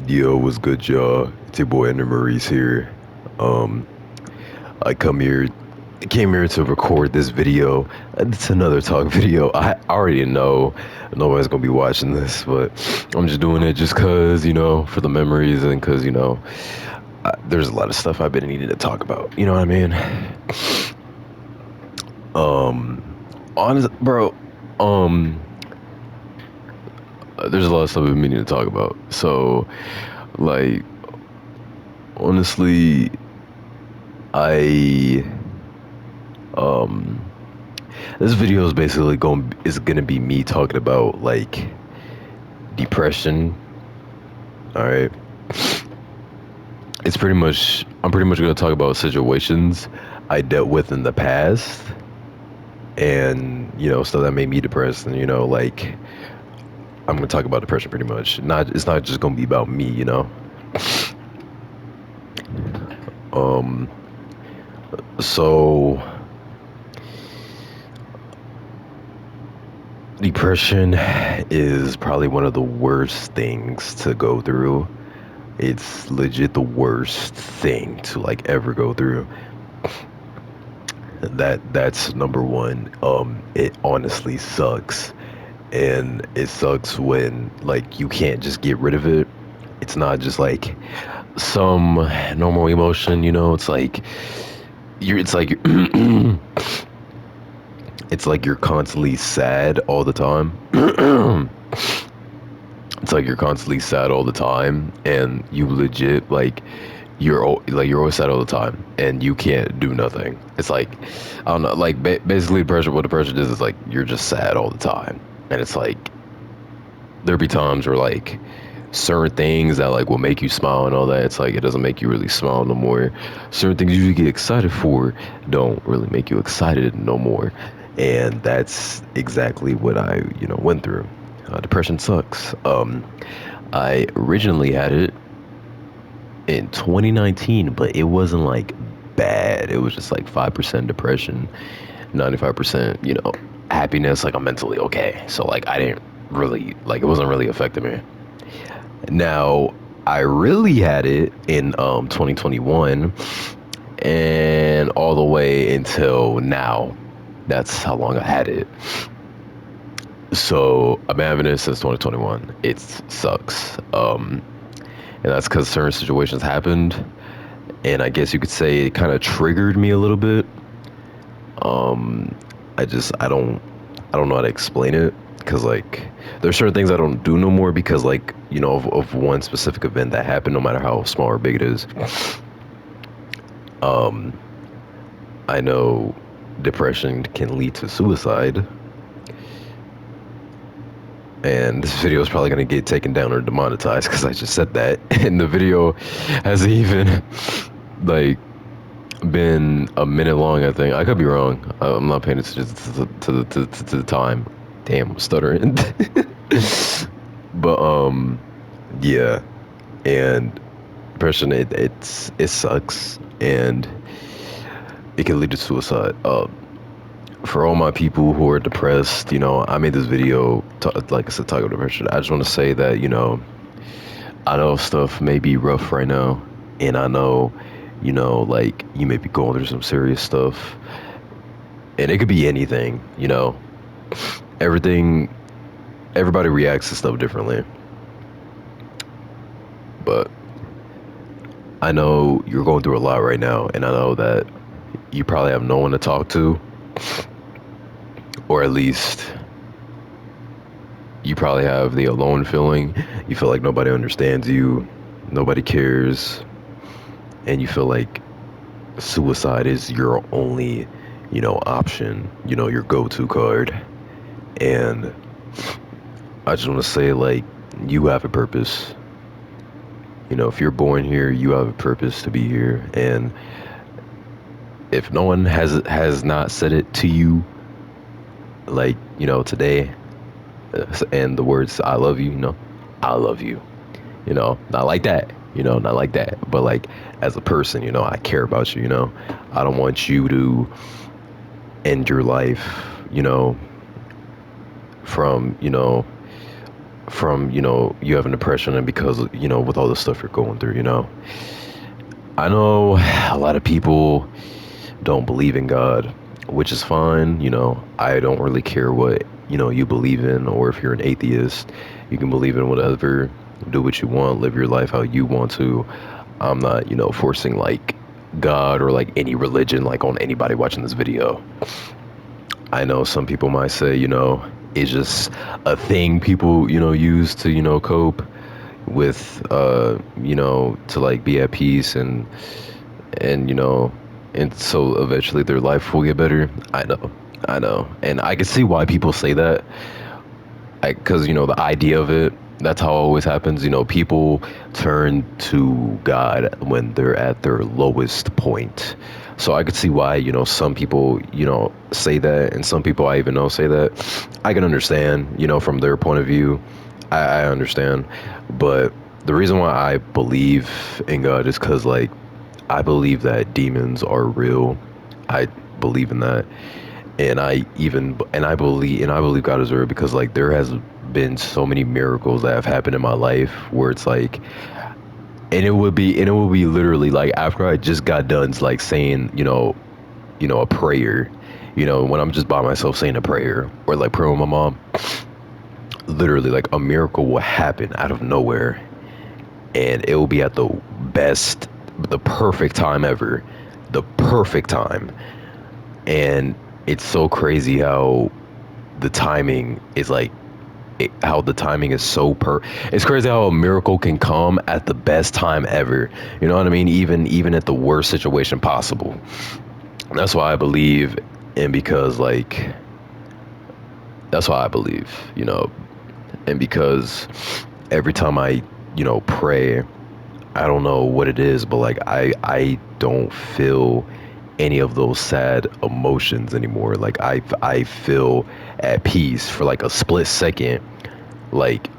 Yo, what's good, y'all? It's your boy Ender Maurice here. Um, I came here to record this video. It's another talk video. I already know nobody's gonna be watching this, but I'm just doing it just cause, for the memories and cause, there's a lot of stuff I've been needing to talk about. You know what I mean? Um, honest, bro. Um, there's a lot of stuff I've been meaning to talk about. So, like, honestly, I um this video is basically gonna be me talking about like depression. All right, I'm pretty much gonna talk about situations I dealt with in the past, and stuff that made me depressed, and like I'm gonna talk about depression pretty much. Not It's not just gonna be about me. Um, so depression is probably one of the worst things to go through. It's legit the worst thing to like ever go through. That's number one. It honestly sucks. And it sucks when like you can't just get rid of it. It's not just like some normal emotion, it's like it's like it's like you're constantly sad all the time. It's like you're constantly sad all the time and you legit like you're always sad all the time and you can't do nothing. It's like I don't know, like basically depression. What depression is like you're just sad all the time, and it's like there'll be times where like certain things that like will make you smile and all that. It's like it doesn't make you really smile no more. Certain things you usually get excited for don't really make you excited no more, and that's exactly what I went through. Depression sucks. I originally had it in 2019, but it wasn't like bad. It was just like 5% depression, 95%, happiness. Like I'm mentally okay. So like I didn't really like it wasn't really affecting me. Now I really had it in 2021 and all the way until now. That's how long I had it. So I've been having it since 2021. It sucks. And that's because certain situations happened, and I guess you could say it kind of triggered me a little bit. Um, I don't know how to explain it because like there's certain things I don't do no more because like of one specific event that happened, no matter how small or big it is. Um, I know depression can lead to suicide, and this video is probably gonna get taken down or demonetized because I just said that, and the video hasn't even like been a minute long. I think I could be wrong. I'm not paying attention to the time. Damn, I'm stuttering. But yeah, and depression it sucks, and it can lead to suicide. For all my people who are depressed, I made this video, like I said, talking about depression. I just want to say that I know stuff may be rough right now, and I know like you may be going through some serious stuff, and it could be anything. Everything, everybody reacts to stuff differently, but I know you're going through a lot right now, and I know that you probably have no one to talk to, or at least you probably have the alone feeling. You feel like nobody understands you, nobody cares, and you feel like suicide is your only, option, your go-to card. And I just want to say, like, you have a purpose. If you're born here, you have a purpose to be here. And if no one has not said it to you, like, today, and the words "I love you," I love you. Not like that. Not like that. But like as a person, I care about you. I don't want you to end your life, from from, you having depression and because, with all the stuff you're going through, I know a lot of people don't believe in God, which is fine. I don't really care what, you believe in, or if you're an atheist, you can believe in whatever, do what you want, live your life how you want to. I'm not, forcing like God or like any religion like on anybody watching this video. I know some people might say, it's just a thing people, use to, cope with, to like be at peace and and so eventually their life will get better. I know, and I can see why people say that, because the idea of it, that's how it always happens. People turn to God when they're at their lowest point. So I could see why some people say that, and some people I even know say that. I can understand from their point of view. I understand, but the reason why I believe in God is because like I believe that demons are real. I believe in that, and I believe God is real because like there has been so many miracles that have happened in my life where it's like, and it would be literally like after I just got done like saying a prayer, when I'm just by myself saying a prayer or like praying with my mom, literally like a miracle will happen out of nowhere, and it will be at the best, the perfect time ever, the perfect time. And it's so crazy how the timing is like how the timing is so it's crazy how a miracle can come at the best time ever. You know what I mean? Even at the worst situation possible. That's why I believe, and because like that's why I believe, and because every time I pray, I don't know what it is, but like I don't feel any of those sad emotions anymore. Like I feel at peace for like a split second, like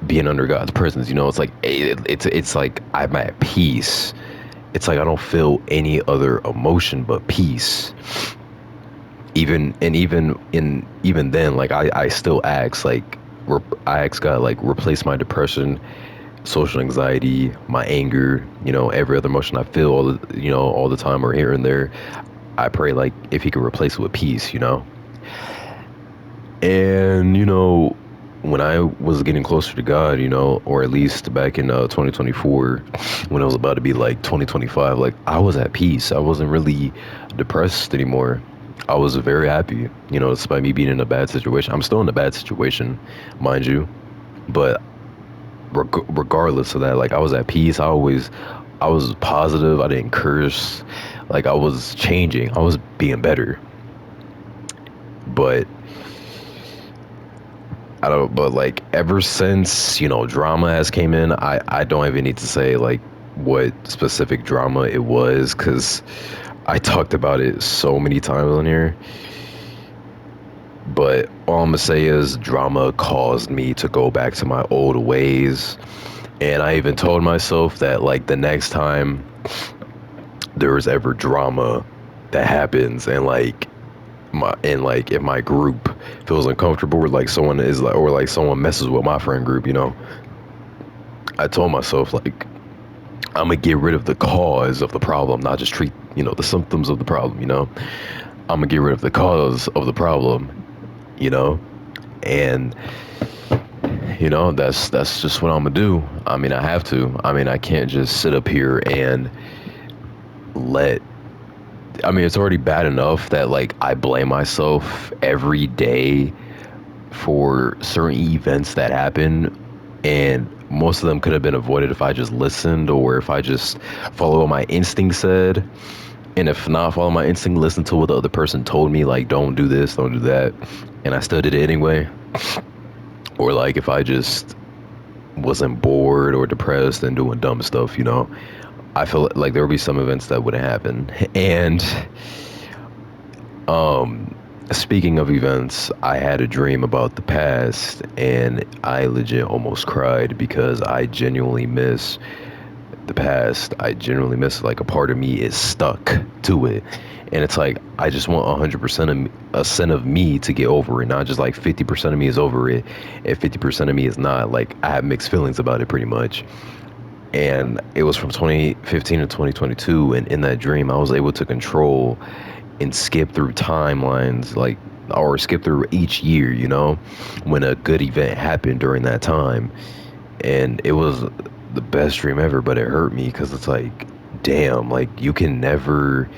being under God's presence. It's like it's like I'm at peace. It's like I don't feel any other emotion but peace. Even then, like I still ask like I ask God like replace my depression, social anxiety, my anger, every other emotion I feel all the time or here and there. I pray like if He could replace it with peace. And when I was getting closer to God, or at least back in 2024, when it was about to be like 2025, like I was at peace. I wasn't really depressed anymore. I was very happy, despite me being in a bad situation. I'm still in a bad situation, mind you, but regardless of that, like I was at peace. I was positive. I didn't curse. Like I was changing. I was being better. But I don't. But like ever since drama has came in, I don't even need to say like what specific drama it was because I talked about it so many times on here. But all I'm gonna say is drama caused me to go back to my old ways. And I even told myself that like the next time there is ever drama that happens and like if my group feels uncomfortable or like someone is like or like someone messes with my friend group, I told myself like I'm gonna get rid of the cause of the problem, not just treat, the symptoms of the problem. I'm gonna get rid of the cause of the problem, you know, and that's just what I'm gonna do. I mean, I have to. I mean, I can't just sit up here and let. I mean, it's already bad enough that like I blame myself every day for certain events that happen, and most of them could have been avoided if I just listened or if I just followed what my instinct said. And if not follow my instinct, listen to what the other person told me, like don't do this, don't do that, and I still did it anyway. Or like if I just wasn't bored or depressed and doing dumb stuff, I feel like there would be some events that wouldn't happen. And um speaking of events, I had a dream about the past and I legit almost cried because I genuinely miss the past. I genuinely miss like a part of me is stuck. to it. And it's like I just want 100% of a cent of me to get over it, not just like 50% of me is over it and 50% of me is not. Like I have mixed feelings about it pretty much. And it was from 2015 to 2022, and in that dream I was able to control and skip through timelines, like, or skip through each year, when a good event happened during that time. And it was the best dream ever, but it hurt me because it's like, damn, like you can never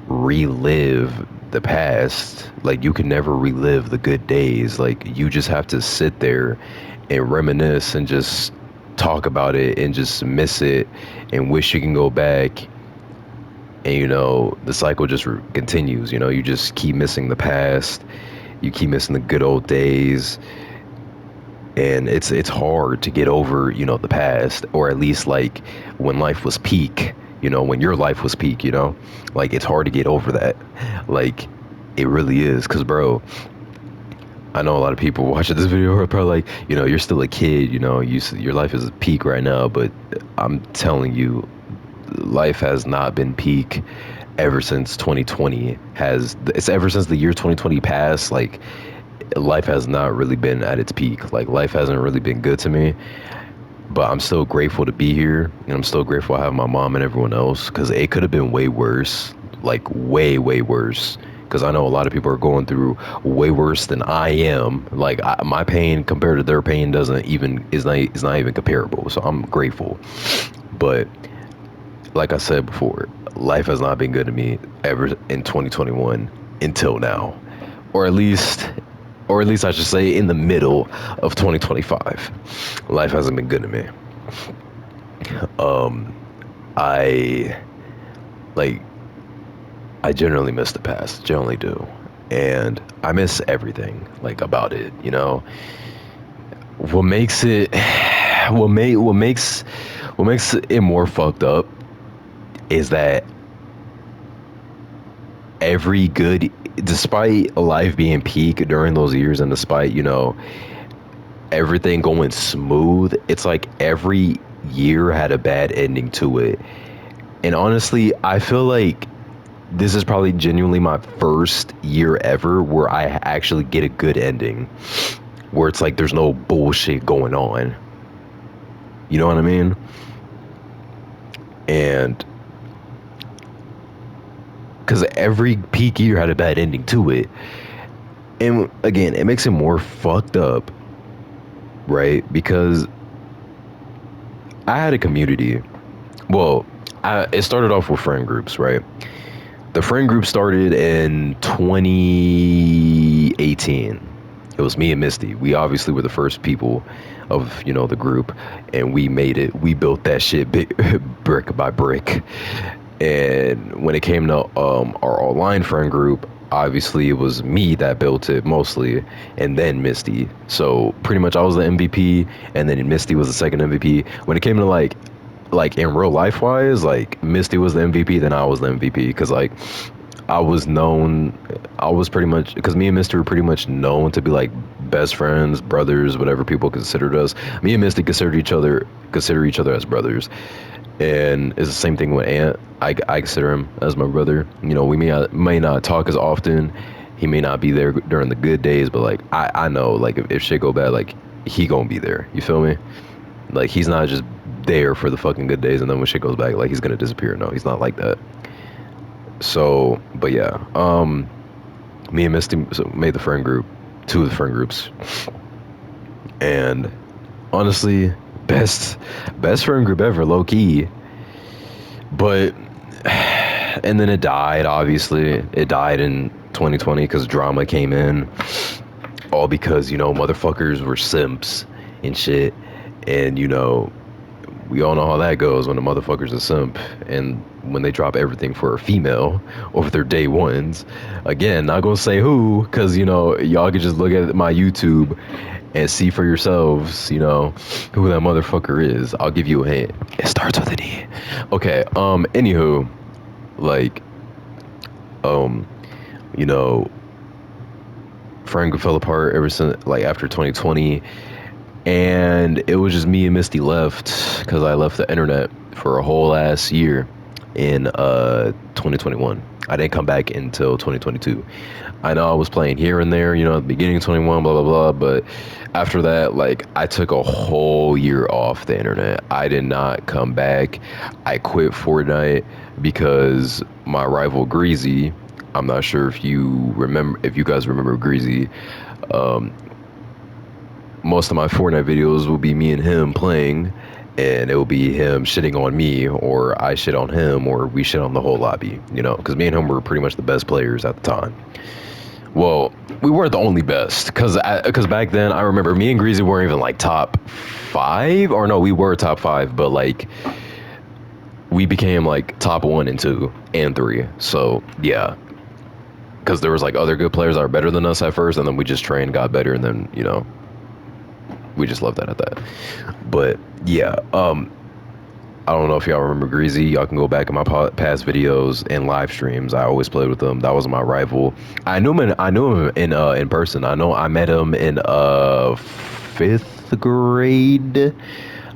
relive the past. Like you can never relive the good days. Like you just have to sit there and reminisce and just talk about it and just miss it and wish you can go back. And the cycle just continues. You just keep missing the past, you keep missing the good old days. And it's hard to get over the past, or at least like when life was peak, when your life was peak, like it's hard to get over that. Like it really is, because bro, I know a lot of people watching this video are probably like, you're still a kid, your life is peak right now, but I'm telling you, life has not been peak ever since 2020 has. It's ever since the year 2020 passed. Like life has not really been at its peak. Like life hasn't really been good to me, but I'm still grateful to be here, and I'm still grateful I have my mom and everyone else, because it could have been way worse, like way worse. Because I know a lot of people are going through way worse than I am. Like my pain compared to their pain doesn't even is not even comparable. So I'm grateful, but like I said before, life has not been good to me ever in 2021 until now, or at least, I should say, in the middle of 2025. Life hasn't been good to me. Um, I like I generally miss the past, generally do, and I miss everything like about it. What makes it, what makes it more fucked up is that every good, despite life being peak during those years, and despite everything going smooth, it's like every year had a bad ending to it. And honestly, I feel like this is probably genuinely my first year ever where I actually get a good ending, where it's like there's no bullshit going on, you know what I mean? And because every peak year had a bad ending to it. And again, it makes it more fucked up, right? Because I had a community. Well, it started off with friend groups, right? The friend group started in 2018. It was me and Misty. We obviously were the first people of, the group, and we made it. We built that shit brick by brick. And when it came to our online friend group, obviously it was me that built it mostly, and then Misty. So pretty much I was the MVP, and then Misty was the second MVP. When it came to like in real life wise, like Misty was the MVP, then I was the MVP, because like I was known, I was pretty much, because me and Misty were pretty much known to be like best friends, brothers, whatever people considered us. Me and Misty consider each other as brothers. And it's the same thing with Ant. I consider him as my brother. We may not talk as often. He may not be there during the good days, but like I know, like if shit go bad, like he gonna be there. You feel me? Like he's not just there for the fucking good days, and then when shit goes back, like he's gonna disappear. No, he's not like that. So, but yeah, me and Misty made the friend group, two of the friend groups, and honestly, best friend group ever, low key. But and then it died. Obviously, it died in 2020 because drama came in, all because motherfuckers were simps and shit, and we all know how that goes when a motherfucker's a simp, and when they drop everything for a female over their day ones. Again, not gonna say who, because y'all can just look at my YouTube and see for yourselves, who that motherfucker is. I'll give you a hint. It starts with an E. Okay, anywho, like, um, you know, Frank fell apart ever since, like, after 2020, and it was just me and Misty left, because I left the internet for a whole ass year. in 2021. I didn't come back until 2022. I know I was playing here and there, at the beginning of 21, blah blah blah, but after that, like I took a whole year off the internet. I did not come back. I quit Fortnite because my rival Greasy. I'm not sure if you guys remember Greasy. Um, most of my Fortnite videos will be me and him playing, and it will be him shitting on me, or I shit on him, or we shit on the whole lobby, because me and him were pretty much the best players at the time. Well, we weren't the only best, because back then I remember me and Greasy weren't even like top five, or no, we were top five, but like we became like top one and two and three. So yeah, because there was like other good players that are better than us at first, and then we just trained, got better, and then we just left that at that. But yeah, I don't know if y'all remember Greasy. Y'all can go back in my past videos and live streams. I always played with him. That was my rival. I knew him in person. I met him in fifth grade.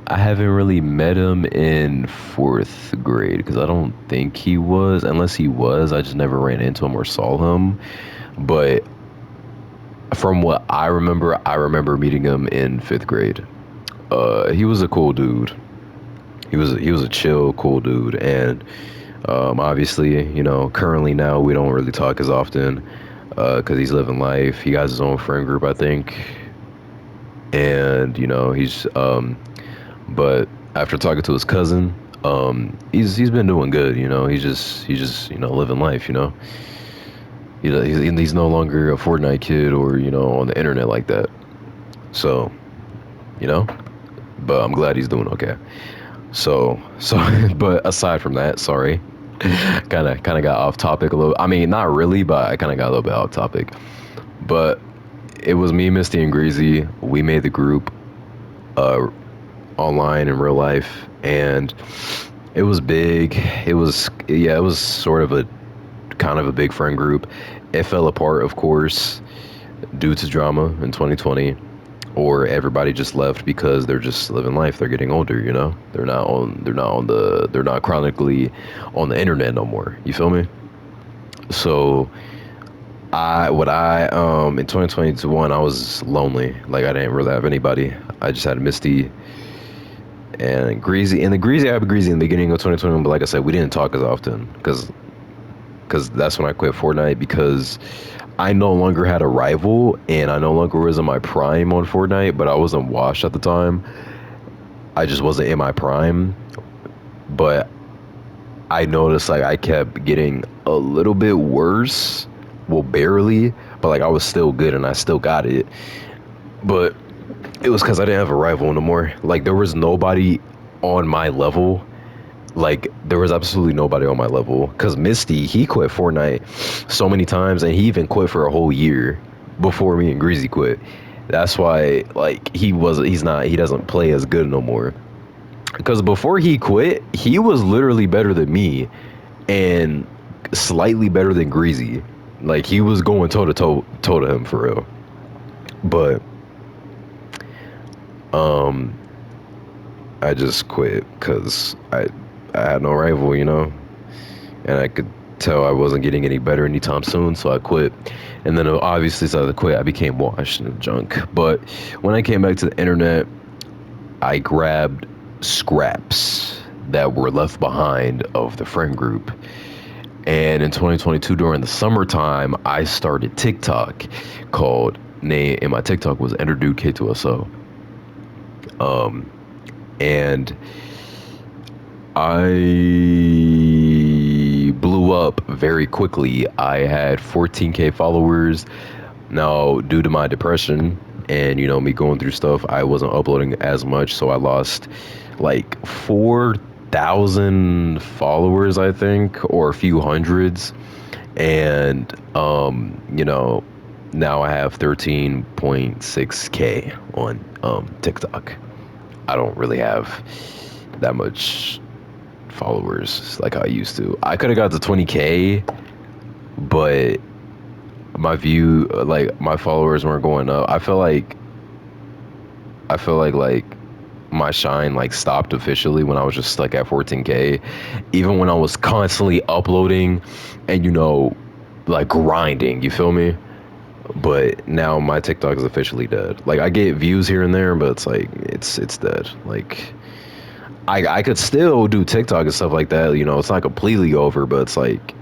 I haven't really met him in fourth grade because I don't think he was. Unless he was, I just never ran into him or saw him. But from what I remember meeting him in fifth grade. He was a cool dude. He was a chill, cool dude, and obviously, currently now we don't really talk as often because he's living life. He has his own friend group, I think, and he's but after talking to his cousin, he's been doing good. He's just living life. He's no longer a Fortnite kid or on the internet like that. So you know, but I'm glad he's doing okay. So, but aside from that, sorry, kind of got off topic a little. I mean, not really, but I kind of got a little bit off topic. But it was me, Misty, and Greasy. We made the group uh, online in real life, and it was big. It was sort of a kind of a big friend group. It fell apart, of course, due to drama in 2020, or everybody just left because they're just living life. They're getting older, they're not chronically on the internet no more. You feel me? So in 2021 I was lonely. Like I didn't really have anybody. I just had Misty and Greasy. And the Greasy I had Greasy in the beginning of 2021, but like I said, we didn't talk as often because that's when I quit Fortnite because I no longer had a rival and I no longer was in my prime on Fortnite, but I wasn't washed at the time. I just wasn't in my prime. But I noticed like I kept getting a little bit worse. Well, barely, but like I was still good and I still got it. But it was because I didn't have a rival no more. Like there was nobody on my level. Like there was absolutely nobody on my level because Misty he quit Fortnite so many times and he even quit for a whole year before me and Greasy quit. That's why like he doesn't play as good no more because before he quit he was literally better than me and slightly better than Greasy. Like he was going toe to him for real. But um I just quit because I had no rival, and I could tell I wasn't getting any better anytime soon, so I quit. And then obviously, so I quit, I became washed in the junk. But when I came back to the internet, I grabbed scraps that were left behind of the friend group. And in 2022, during the summertime, I started TikTok called name, and my TikTok was Enterdude K2SO. Um, and I blew up very quickly. I had 14K followers. Now, due to my depression and me going through stuff, I wasn't uploading as much, so I lost like 4,000 followers, I think, or a few hundreds. And now I have 13.6K on TikTok. I don't really have that much followers like I used to. I could have got to 20K, but my followers weren't going up. I feel like my shine like stopped officially when I was just like at 14K. Even when I was constantly uploading and like grinding, you feel me? But now my TikTok is officially dead. Like I get views here and there, but it's like it's dead. Like I could still do TikTok and stuff like that. It's not completely over, but it's like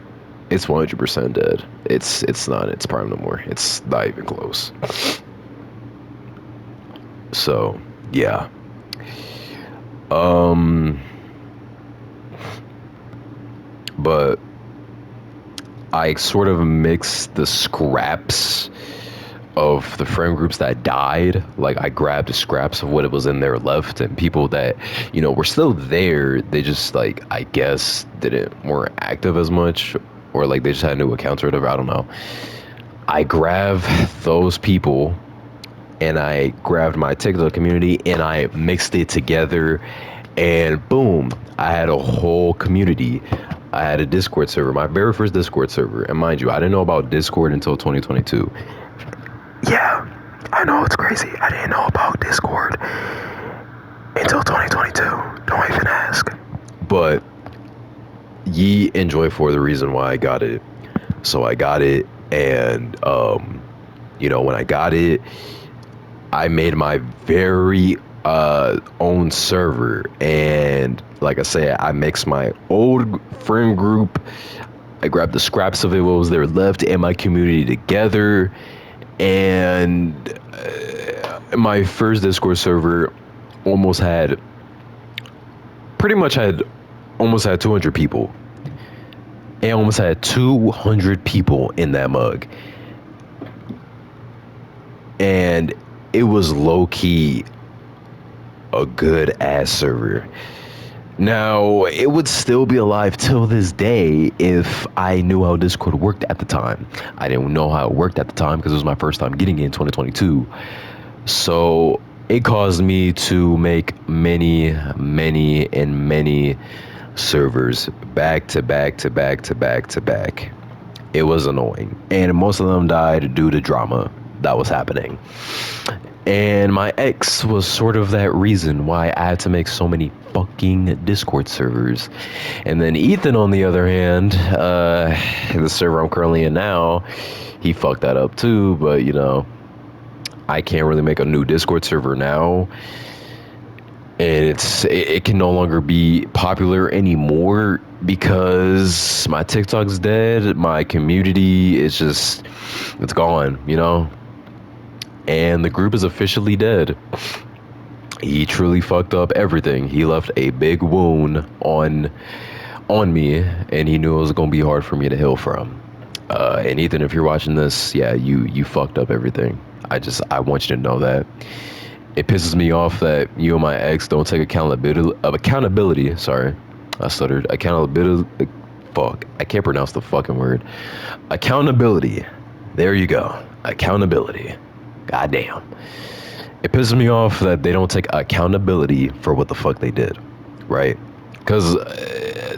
it's 100% dead. It's not its prime no more. It's not even close. So yeah. Um, but I sort of mixed the scraps of the friend groups that died. Like I grabbed the scraps of what it was in there left, and people that were still there. They just like I guess didn't weren't active as much, or like they just had new accounts or whatever. I don't know. I grabbed those people and I grabbed my TikTok community and I mixed it together, and boom, I had a whole community. I had a Discord server, my very first Discord server, and mind you, I didn't know about Discord until 2022. Yeah, I know it's crazy. I didn't know about Discord until 2022. Don't even ask. But ye enjoy for the reason why I got it. So I got it, and when I got it, I made my very own server, and like I said, I mixed my old friend group. I grabbed the scraps of it, what was there left, and my community together, and my first Discord server almost had, pretty much had, almost had 200 people. And almost had 200 people in that mug. And it was low key a good ass server. Now, it would still be alive till this day if I knew how Discord worked at the time. I didn't know how it worked at the time because it was my first time getting it in 2022. So it caused me to make many, many, and many servers back to back to back to back to back. It was annoying. And most of them died due to drama that was happening. And my ex was sort of that reason why I had to make so many fucking Discord servers. And then Ethan, on the other hand, the server I'm currently in now, he fucked that up too. But I can't really make a new Discord server now, and it can no longer be popular anymore because my TikTok's dead. My community is just it's gone. And the group is officially dead. He truly fucked up everything. He left a big wound on me, and he knew it was gonna be hard for me to heal from. And Ethan, if you're watching this, yeah, you fucked up everything. I want you to know that. It pisses me off that you and my ex don't take accountability. Sorry, I stuttered. Accountability. Fuck, I can't pronounce the fucking word. Accountability. There you go. Accountability. Goddamn. It pisses me off that they don't take accountability for what the fuck they did, right? Because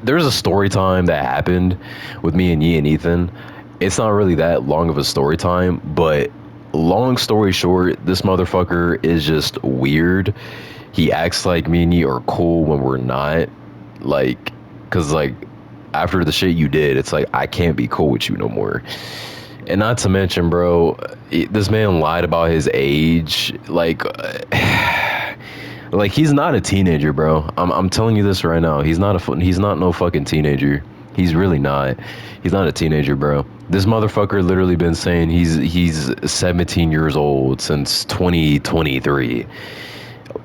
there's a story time that happened with me and Yi and Ethan. It's not really that long of a story time, but long story short, this motherfucker is just weird. He acts like me and Yi are cool when we're not. Like, because, like, after the shit you did, it's like, I can't be cool with you no more. And not to mention, bro, this man lied about his age. Like he's not a teenager, bro. I'm telling you this right now. He's not no fucking teenager. He's really not. He's not a teenager, bro. This motherfucker literally been saying he's 17 years old since 2023.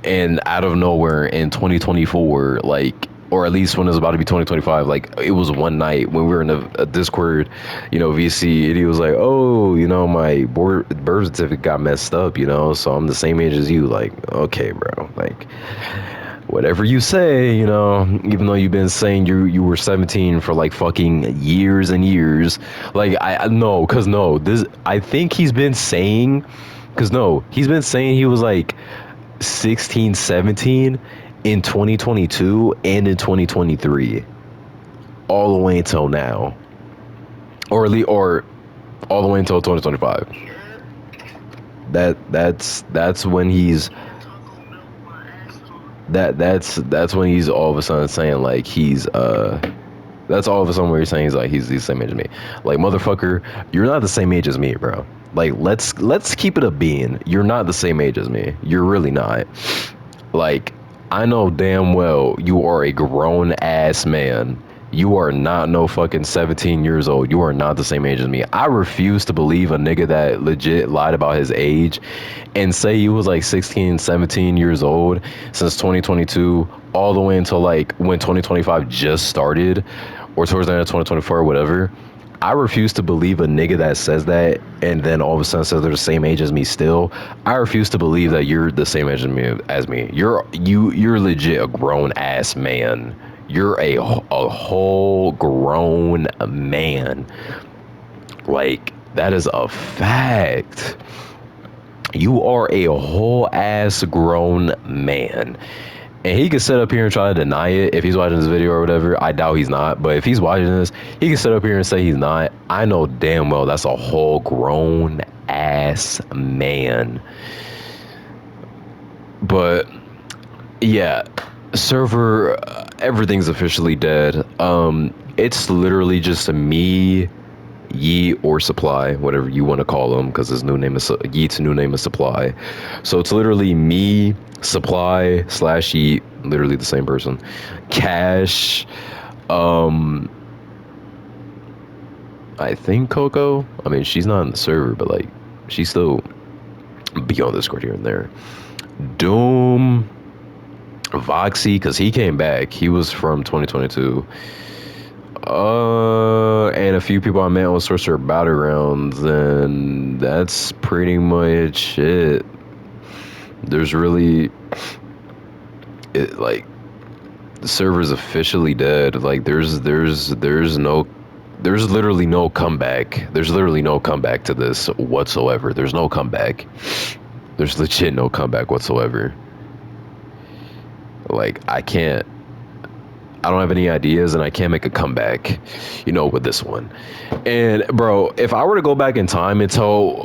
And out of nowhere in 2024, like, or at least when it was about to be 2025, like, it was one night when we were in a Discord, VC, and he was like, oh, my birth certificate got messed up, so I'm the same age as you. Like, okay, bro, like, whatever you say, even though you've been saying you were 17 for like fucking years and years. Like, I no, cause no, this, I think he's been saying, cause no, he's been saying he was like 16, 17 in 2022 and in 2023, all the way until now, or all the way until 2025. That's when he's that's when he's all of a sudden saying like he's that's all of a sudden where you're saying he's the same age as me. Like motherfucker, you're not the same age as me, bro. Like let's keep it a being. You're not the same age as me. You're really not. Like I know damn well you are a grown ass man. You are not no fucking 17 years old. You are not the same age as me. I refuse to believe a nigga that legit lied about his age and say he was like 16, 17 years old since 2022 all the way until like when 2025 just started or towards the end of 2024 or whatever. I refuse to believe a nigga that says that and then all of a sudden says they're the same age as me still. I refuse to believe that you're the same age as me. You're legit a grown ass man. You're a whole grown man. Like that is a fact. You are a whole ass grown man. And he could sit up here and try to deny it if he's watching this video or whatever. I doubt he's not. But if he's watching this, he can sit up here and say he's not. I know damn well that's a whole grown ass man. But yeah, server, everything's officially dead. It's literally just a me, Yeet, or Supply, whatever you want to call them, because his new name is Yeet's new name is Supply. So it's literally me, Supply slash Yeet, literally the same person. Cash, um, I think Coco. I mean, she's not in the server, but like, she's still be on Discord here and there. Doom, Voxy, because he came back. He was from 2022. And a few people I met on Sorcerer Battlegrounds, and that's pretty much it. There's really, like, the server's officially dead. Like, there's literally no comeback. There's literally no comeback to this whatsoever. There's no comeback. There's legit no comeback whatsoever. Like, I don't have any ideas and I can't make a comeback, with this one. And bro, if I were to go back in time and tell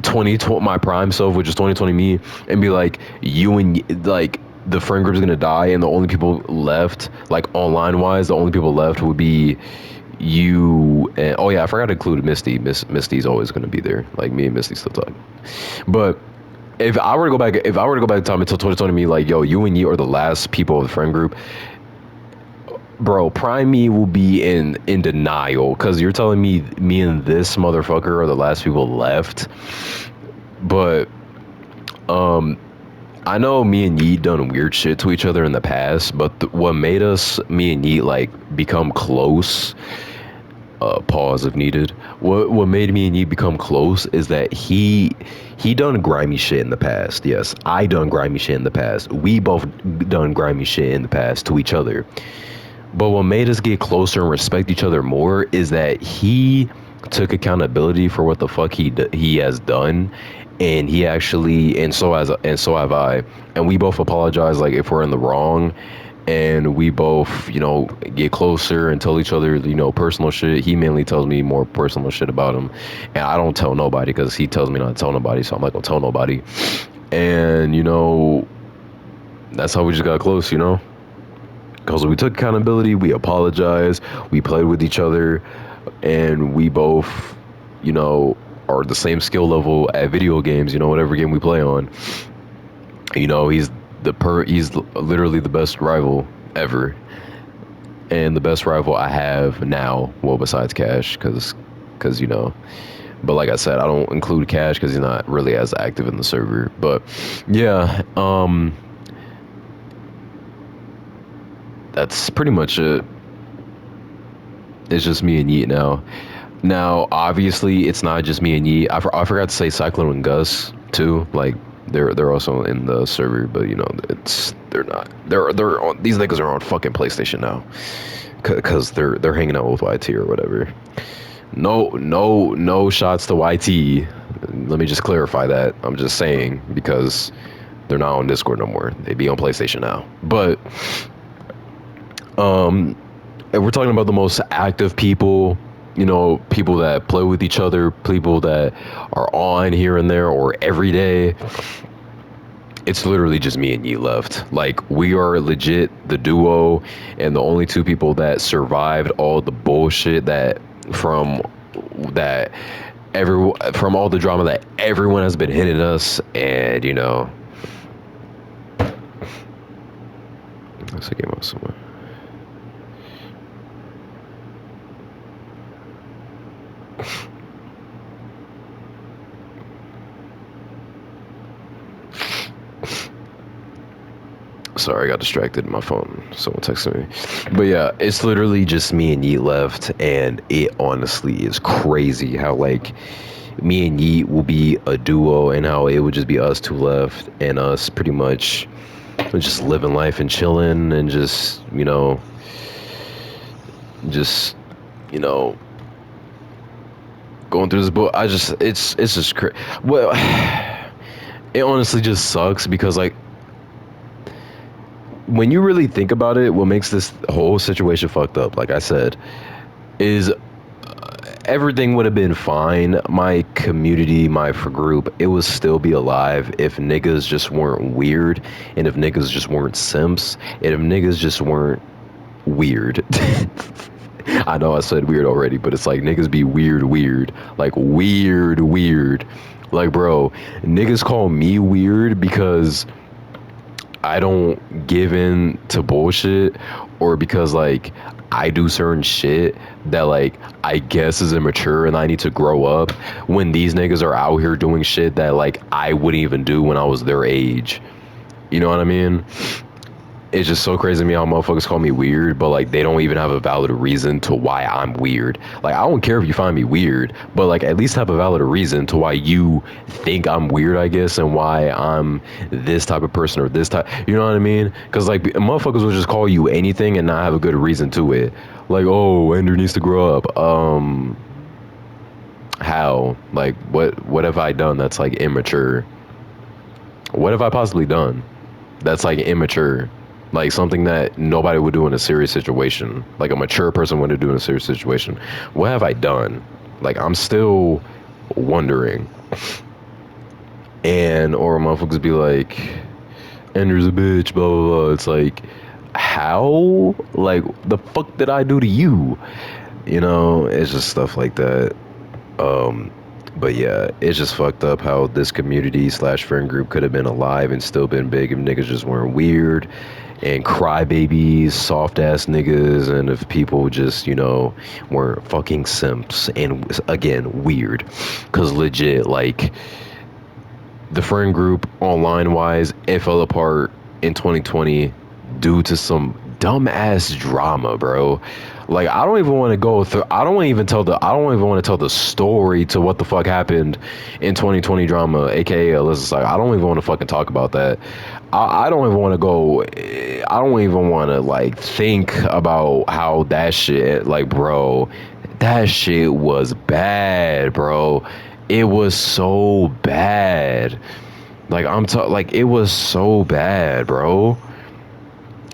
2020 my prime self, which is 2020 me, and be like, you and like the friend group's gonna die and the only people left, like online wise, the only people left would be you and oh yeah, I forgot to include Misty. Misty's always gonna be there. Like me and Misty still talk. But if I were to go back in time until 2020 me, like, yo, you and you are the last people of the friend group, bro, Prime me will be in denial because you're telling me and this motherfucker are the last people left. But I know me and Yeet done weird shit to each other in the past, but what made me and Yeet like become close, pause if needed. What made me and Yeet become close is that he done grimy shit in the past. Yes, I done grimy shit in the past. We both done grimy shit in the past to each other. But what made us get closer and respect each other more is that he took accountability for what the fuck he has done, and he actually and so have I, and we both apologize like if we're in the wrong, and we both get closer and tell each other personal shit. He mainly tells me more personal shit about him, and I don't tell nobody because he tells me not to tell nobody, so I'm not gonna tell nobody. And that's how we just got close. Because we took accountability, we apologized, we played with each other, and we both, are the same skill level at video games, whatever game we play on. He's literally the best rival ever. And the best rival I have now, well, besides Cash, because but like I said, I don't include Cash because he's not really as active in the server. But yeah, that's pretty much it. It's just me and Yeet now. Now, obviously, it's not just me and Yeet. I forgot to say Cyclone and Gus too. Like they're also in the server, but they're not. They're on, these niggas are on fucking PlayStation now, cause they're hanging out with YT or whatever. No shots to YT. Let me just clarify that. I'm just saying because they're not on Discord no more. They be on PlayStation now, but. And we're talking about the most active people, people that play with each other, people that are on here and there or every day. It's literally just me and Yi left. Like we are legit the duo and the only two people that survived all the bullshit from that from all the drama that everyone has been hitting us, and let's get out somewhere. Sorry, I got distracted in my phone. Someone texted me. But yeah, it's literally just me and Yeet left, and it honestly is crazy how like me and Yeet will be a duo, and how it would just be us two left, and us pretty much just living life and chilling, and just you know, going through this book. It's just well, it honestly just sucks because like when you really think about it, what makes this whole situation fucked up, like I said, is everything would have been fine. My community, my group, it would still be alive if niggas just weren't weird, and if niggas just weren't simps, and if niggas just weren't weird. I know I said weird already, but it's like niggas be weird, like weird. Like, bro, niggas call me weird because I don't give in to bullshit, or because like I do certain shit that like I guess is immature and I need to grow up, when these niggas are out here doing shit that like I wouldn't even do when I was their age. You know what I mean? It's just so crazy to me how motherfuckers call me weird, but like they don't even have a valid reason to why I'm weird. Like I don't care if you find me weird, but like at least have a valid reason to why you think I'm weird, I guess, and why I'm this type of person or this type. You know what I mean? Because like motherfuckers will just call you anything and not have a good reason to it. Like, oh, Ender needs to grow up. How? Like, what have I done that's like immature? What have I possibly done that's like immature? Like something that nobody would do in a serious situation, like a mature person wouldn't do in a serious situation. What have I done? Like I'm still wondering. And or motherfuckers be like, Ender's a bitch, blah blah blah. It's like, how? Like the fuck did I do to you? It's just stuff like that. Um, but yeah, it's just fucked up how this community slash friend group could have been alive and still been big if niggas just weren't weird and crybabies, soft ass niggas, and if people just, weren't fucking simps and again, weird. Cause legit, like, the friend group online wise, it fell apart in 2020 due to some dumbass drama, bro. Like I don't even want to go through. I don't even want to tell the story to what the fuck happened in 2020 drama, aka Alyssa's. Like I don't even want to fucking talk about that. I don't even want to go. I don't even want to like think about how that shit. Like, bro, that shit was bad, bro. It was so bad. Like like it was so bad, bro.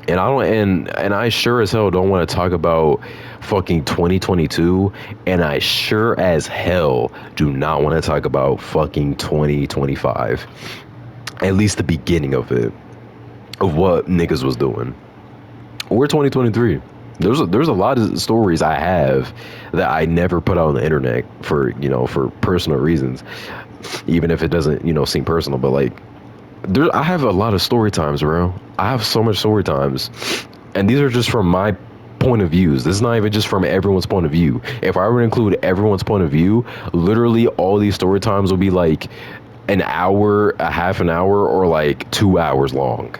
And I don't and I sure as hell don't want to talk about fucking 2022, and I sure as hell do not want to talk about fucking 2025. At least the beginning of it, of what niggas was doing. Or 2023. There's a lot of stories I have that I never put out on the internet for, for personal reasons, even if it doesn't, seem personal, but like I have a lot of story times, bro. I have so much story times, and these are just from my point of views. This is not even just from everyone's point of view. If I were to include everyone's point of view, literally all these story times will be like an hour, a half an hour, or like 2 hours long.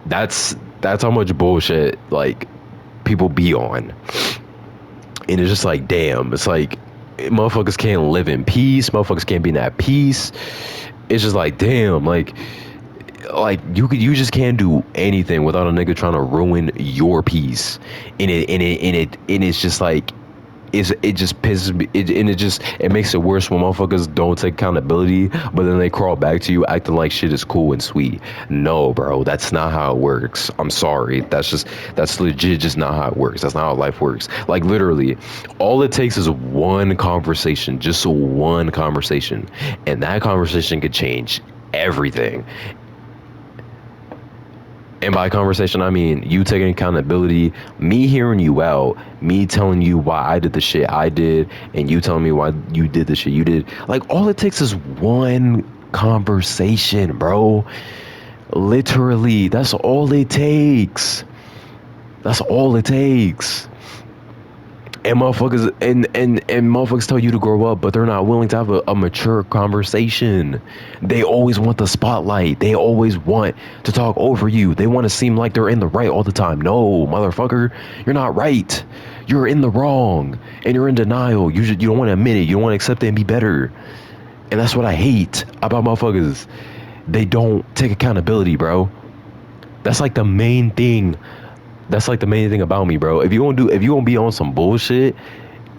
That's how much bullshit like people be on, and it's just like, damn. It's like motherfuckers can't live in peace. Motherfuckers can't be in that peace. It's just like, damn, like you just can't do anything without a nigga trying to ruin your peace. And it's just like it just pisses me, and it makes it worse when motherfuckers don't take accountability, but then they crawl back to you acting like shit is cool and sweet. No, bro, that's not how it works. I'm sorry. That's legit just not how it works. That's not how life works. Like literally, all it takes is one conversation, just one conversation, and that conversation could change everything. And by conversation, I mean you taking accountability, me hearing you out, me telling you why I did the shit I did, and you telling me why you did the shit you did. Like, all it takes is one conversation, bro. Literally, that's all it takes. That's all it takes. And motherfuckers tell you to grow up, but they're not willing to have a mature conversation. They always want the spotlight. They always want to talk over you. They want to seem like they're in the right all the time. No, motherfucker, you're not right. You're in the wrong, and you're in denial. You don't want to admit it. You don't want to accept it and be better. And that's what I hate about motherfuckers. They don't take accountability, bro. That's like the main thing. That's like the main thing about me, bro. If you gonna be on some bullshit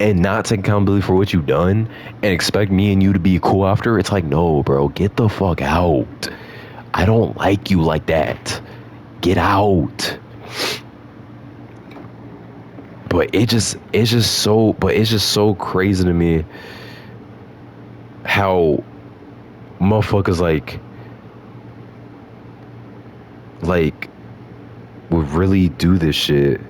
and not take accountability for what you've done and expect me and you to be cool after, it's like, no, bro, get the fuck out. I don't like you like that. Get out. But it's just so crazy to me how motherfuckers like would really do this shit.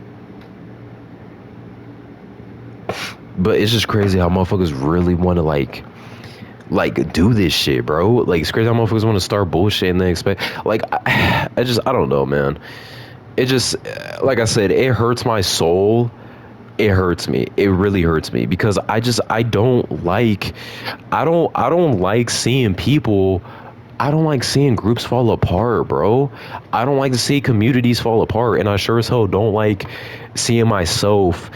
But it's just crazy how motherfuckers really want to like do this shit, bro. Like, it's crazy how motherfuckers want to start bullshit and they expect like I don't know, man. It just, like I said, it hurts my soul. It hurts me. It really hurts me because I don't like I don't like seeing people. I don't like seeing groups fall apart, bro. I don't like to see communities fall apart, and I sure as hell don't like seeing myself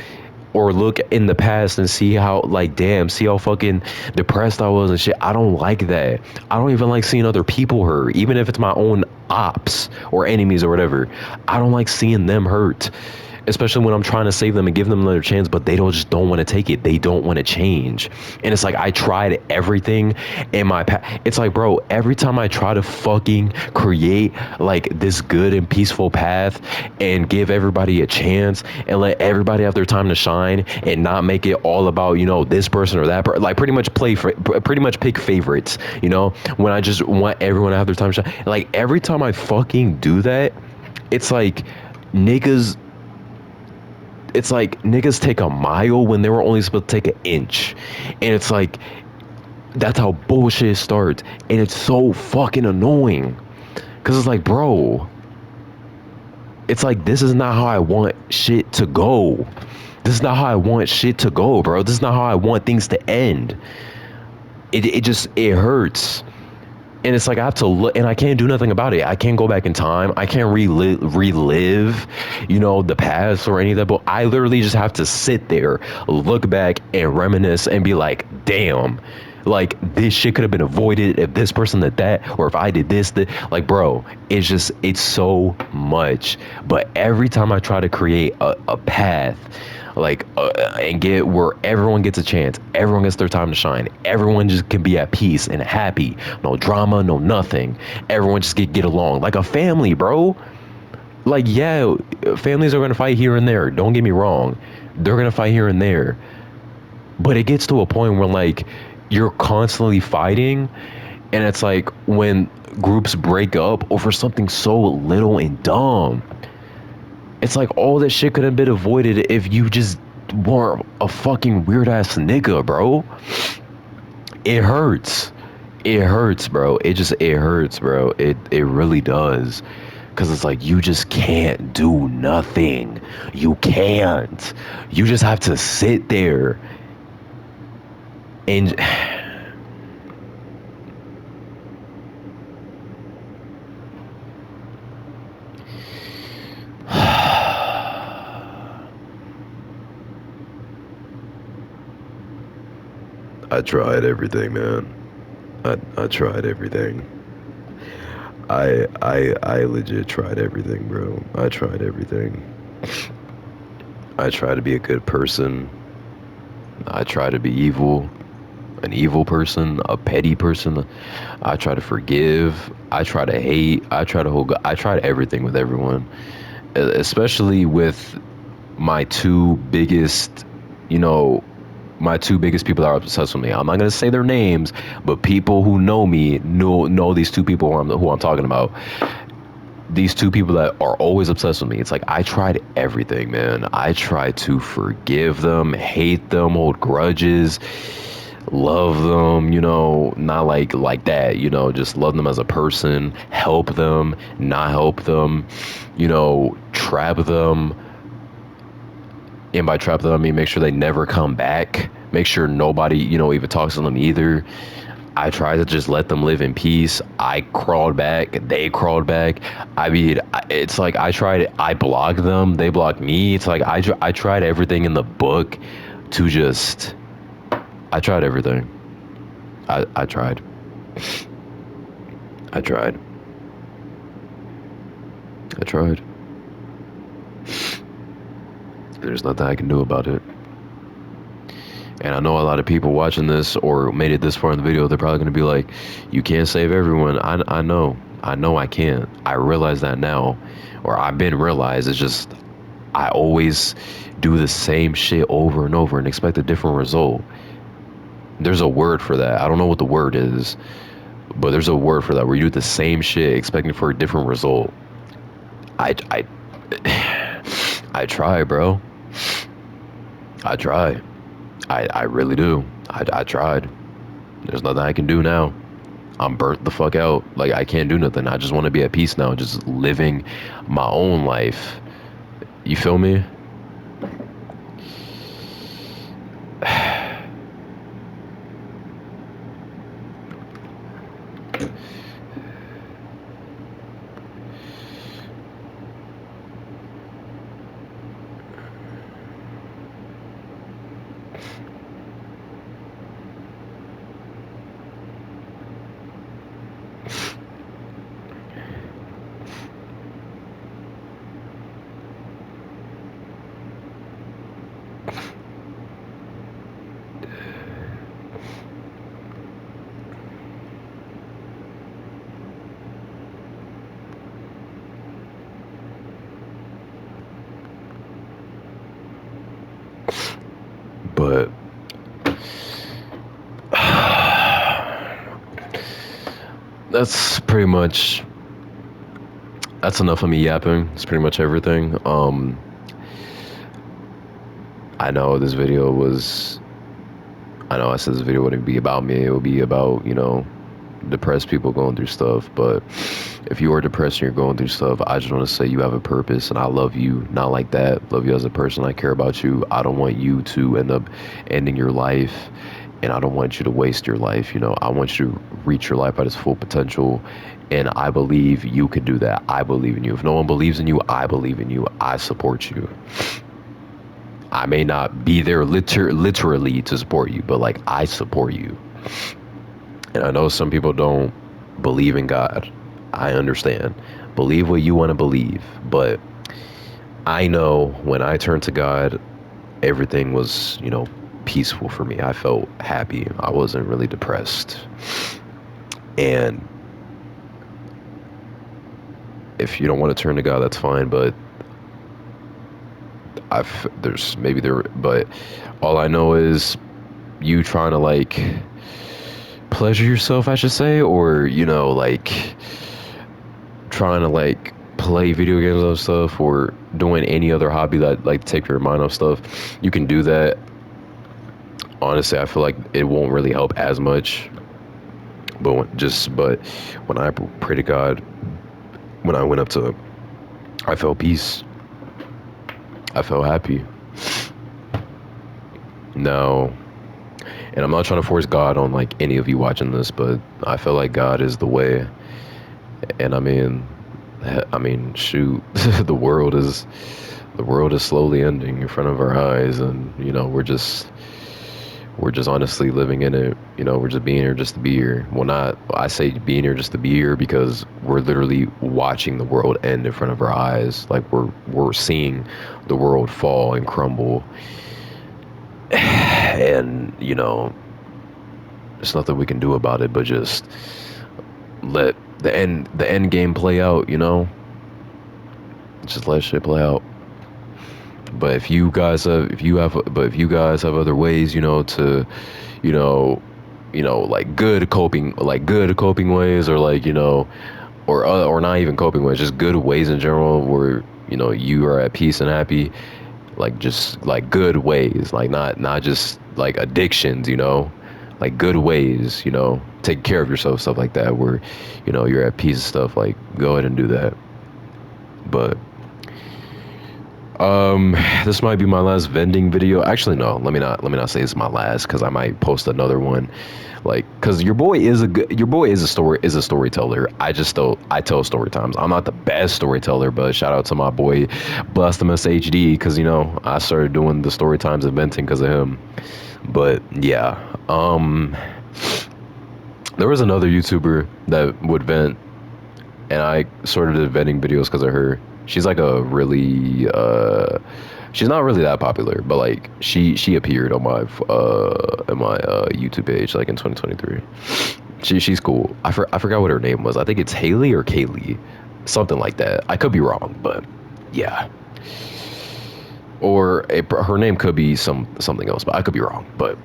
or look in the past and see how, like, damn, see how fucking depressed I was and shit. I don't like that. I don't even like seeing other people hurt, even if it's my own ops or enemies or whatever. I don't like seeing them hurt, especially when I'm trying to save them and give them another chance, but they don't just don't want to take it. They don't want to change. And it's like, I tried everything in my past. It's like, bro, every time I try to fucking create like this good and peaceful path and give everybody a chance and let everybody have their time to shine and not make it all about, this person or that person, like pretty much pick favorites, when I just want everyone to have their time to shine. Like, every time I fucking do that, it's like niggas niggas take a mile when they were only supposed to take an inch. And it's like, that's how bullshit starts. And it's so fucking annoying. Cause it's like, bro, it's like, this is not how I want shit to go. This is not how I want shit to go, bro. This is not how I want things to end. It hurts. And it's like, I have to look, and I can't do nothing about it. I can't go back in time. I can't relive, the past or any of that. But I literally just have to sit there, look back, and reminisce, and be like, damn, like, this shit could have been avoided if this person did that, or if I did this. Like, bro, it's so much. But every time I try to create a path, like, and get where everyone gets a chance, everyone gets their time to shine, everyone just can be at peace and happy, no drama, no nothing, everyone just get along like a family, bro. Like, yeah, families are gonna fight here and there, don't get me wrong, they're gonna fight here and there, but it gets to a point where, like, you're constantly fighting, and it's like, when groups break up over something so little and dumb, it's like, all this shit could have been avoided if you just weren't a fucking weird ass nigga, bro. It hurts. It hurts, bro. It hurts, bro. It really does. Cause it's like, you just can't do nothing. You can't. You just have to sit there and I tried everything, man. I tried everything. I legit tried everything, bro. I tried everything. I try to be a good person. I try to be evil, an evil person, a petty person. I try to forgive. I try to hate. I try to hold. I tried everything with everyone, especially with my two biggest, you know, my two biggest people that are obsessed with me. I'm not gonna say their names, but people who know me know these two people who I'm talking about. these two people that are always obsessed with me. It's like I tried everything, man. I tried to forgive them, hate them, hold grudges, love them, not like that, just love them as a person, help them, not help them, trap them. And by trap them, I mean make sure they never come back. Make sure nobody, even talks to them either. I tried to just let them live in peace. I crawled back. They crawled back. I mean, it's like I blocked them. They blocked me. It's like I tried everything in the book to just, I tried everything. I tried. I tried. I tried. There's nothing I can do about it. And I know a lot of people watching this or made it this far in the video, they're probably going to be like, you can't save everyone. I know. I know I can't. I realize that now. Or I've been realized. It's just, I always do the same shit over and over and expect a different result. There's a word for that. I don't know what the word is, but there's a word for that where you do the same shit expecting for a different result. I I try, bro. I try. I really do. I tried. There's nothing I can do now. I'm burnt the fuck out. Like, I can't do nothing. I just want to be at peace now, just living my own life. You feel me? But that's pretty much, that's enough of me yapping. It's pretty much everything. I know this video was, I know I said this video wouldn't be about me. It would be about, depressed people going through stuff. But if you are depressed and you're going through stuff, I just want to say you have a purpose, and I love you. Not like that. Love you as a person. I care about you. I don't want you to end up ending your life, and I don't want you to waste your life. I want you to reach your life at its full potential, and I believe you can do that. I believe in you. If no one believes in you, I believe in you. I support you. I may not be there literally to support you, but like, I support you. And I know some people don't believe in God. I understand. Believe what you want to believe. But I know when I turned to God, everything was, peaceful for me. I felt happy. I wasn't really depressed. And if you don't want to turn to God, that's fine. But but all I know is you trying to like pleasure yourself, I should say, or like trying to like play video games and stuff, or doing any other hobby that like take your mind off stuff. You can do that. Honestly, I feel like it won't really help as much. But when I pray to God, when I went up to him, I felt peace. I felt happy. Now, and I'm not trying to force God on like any of you watching this, but I feel like God is the way. And I mean, shoot, the world is slowly ending in front of our eyes, and we're just honestly living in it. We're just being here just to be here. Well, not, I say being here just to be here because we're literally watching the world end in front of our eyes. Like, we're seeing the world fall and crumble. And, there's nothing we can do about it but just let the end game play out, Just let shit play out. But if you guys have other ways, to, like good coping ways, or like, or not even coping with, just good ways in general where you are at peace and happy, like just like good ways, like not just like addictions, like good ways, take care of yourself, stuff like that, where you're at peace and stuff. Like go ahead and do that. But this might be my last vending video. Actually, no. Let me not say it's my last, because I might post another one. Like, because your boy is a storyteller. I tell story times. I'm not the best storyteller, but shout out to my boy Bustamus HD, because I started doing the story times and venting because of him. But yeah, there was another YouTuber that would vent, and I sort of did vetting videos because of her. She's like a really she's not really that popular, but like she appeared on my YouTube page like in 2023. She's cool. I forgot what her name was. I think it's Haley or Kaylee, something like that. I could be wrong, but yeah. Or her name could be something else, but I could be wrong. But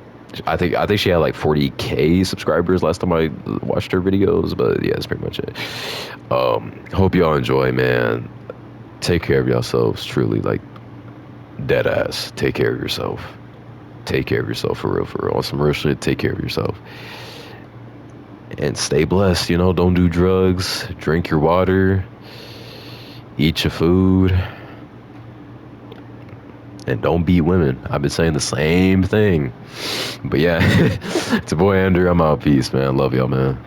I think she had like 40K subscribers last time I watched her videos. But yeah, that's pretty much it. Hope y'all enjoy, man. Take care of yourselves, truly, like dead ass. Take care of yourself. Take care of yourself, for real, for real. On some real shit, take care of yourself. And stay blessed, don't do drugs, drink your water, eat your food, and don't beat women. I've been saying the same thing. But yeah, it's a boy Andrew. I'm out. Peace, man. Love y'all, man.